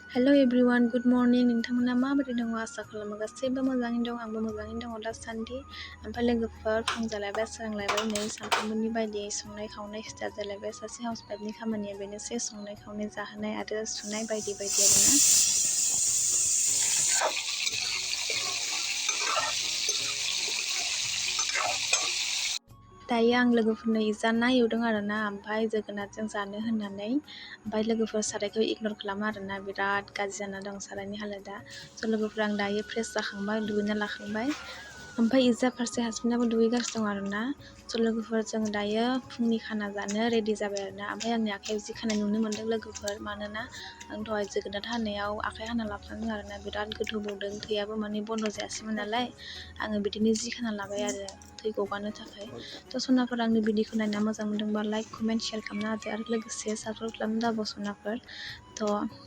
हेल' everyone good morning नोंथांमोना माबोरै दङ आसा खालामो गासैबो मोजाङैनो दं आंबो मोजाङैनो दङ दासान्दि ओमफ्राय लोगोफोर फुं जालायबाय सोरांलायबाय नै सानफ्रोमबोनि बायदि संनाय खावनाय स्टार्ट जालायबाय सासे हाउसवाइफनि खामानिया बेनोसै संनाय खावनाय जाहोनाय आरो सुनाय बायदि बायदि आरोना दायो आं लोगोफोरनो जानाय एवदों आरोना ओमफ्राय जोगोनारजों जानो होननानै ओमफ्राय लोगोफोर सारायखौ इगनर खालामो आरोना बिराद गाज्रि जाना दं सारायनि हालोदा स' लोगोफोर आं दायो फ्रेस जाखांबाय दुगैना लाखांबाय ओमफ्राय इजा फारसे हासबेन्डाबो दुगैगासिनो दं आरोना स' लोगोफोर जों दायो फुंनि खाना जानो रेडि जाबाय आरोना ओमफ्राय आंनि आखाइयाव जि खानाय नुनो मोन्दों लोगोफोर मानोना आं दहाय जोगोनार हानायाव आखाइ हाना लाफ्लांदों आरोना बिराद गोथौ बौदों थैयाबो माने बन्द' जायासैमोन नालाय आङो बिदिनो जि खाना लाबाय आरो थै गगानो थाखाय थ' सनाफोर आंनि भिडिअखौ नायना मोजां मोनदोंबा लाइक कमेन्ट शेयार खालामना होदो आरो लोगोसे साबस्क्राइब खालामना दाबो सनाफोर थ'